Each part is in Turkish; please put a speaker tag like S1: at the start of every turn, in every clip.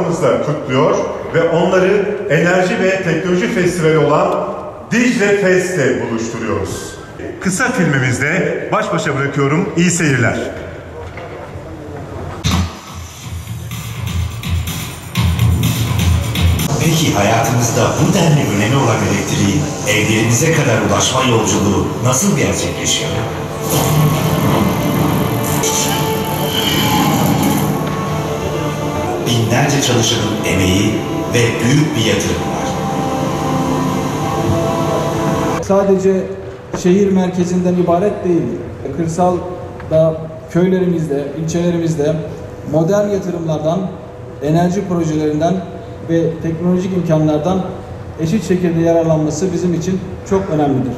S1: aramızda kutluyor ve onları enerji ve teknoloji festivali olan Dicle Fest'te buluşturuyoruz. Kısa filmimizde baş başa bırakıyorum. İyi seyirler.
S2: Peki hayatımızda bu denli önemi olan elektriğin evlerimize kadar ulaşma yolculuğu nasıl gerçekleşiyor? Binlerce çalışanın emeği ve büyük bir yatırım var.
S3: Sadece şehir merkezinden ibaret değil. Kırsalda, köylerimizde, ilçelerimizde modern yatırımlardan, enerji projelerinden ve teknolojik imkanlardan eşit şekilde yararlanması bizim için çok önemlidir.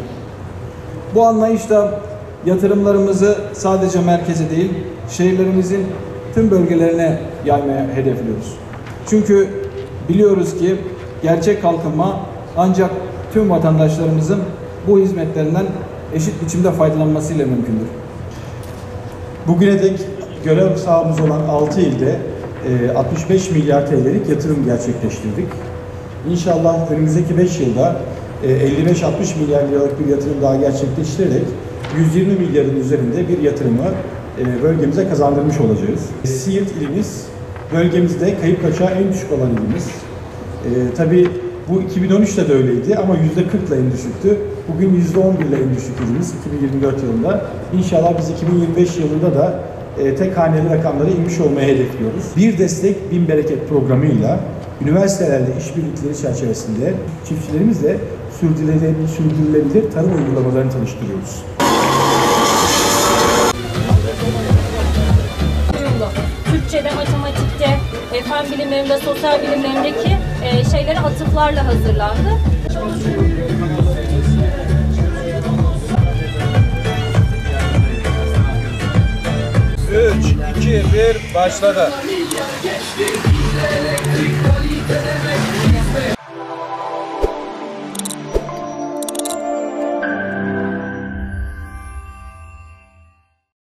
S3: Bu anlayışla yatırımlarımızı sadece merkeze değil, şehirlerimizin tüm bölgelerine yaymaya hedefliyoruz. Çünkü biliyoruz ki gerçek kalkınma ancak tüm vatandaşlarımızın bu hizmetlerinden eşit biçimde faydalanmasıyla mümkündür.
S4: Bugüne dek görev sahamız olan 6 ilde 65 milyar TL'lik yatırım gerçekleştirdik. İnşallah önümüzdeki 5 yılda 55-60 milyar liralık bir yatırım daha gerçekleştirerek 120 milyarın üzerinde bir yatırımı bölgemize kazandırmış olacağız. Siirt ilimiz bölgemizde kayıp kaçağı en düşük olan ilimiz. Tabii bu 2013'te de öyleydi ama %40'la en düşüktü. Bugün %11'le en düşük ilimiz 2024 yılında. İnşallah biz 2025 yılında da tek haneli rakamlara inmiş olmayı hedefliyoruz. Bir destek bin bereket programıyla üniversitelerle işbirlikleri çerçevesinde çiftçilerimizle sürdürülebilir tarım uygulamalarını tanıştırıyoruz.
S5: Türkçe'de, matematikte, fen bilimlerinde, sosyal bilimlerindeki şeyleri atıflarla hazırlandı.
S3: 3, 2, 1, başladı.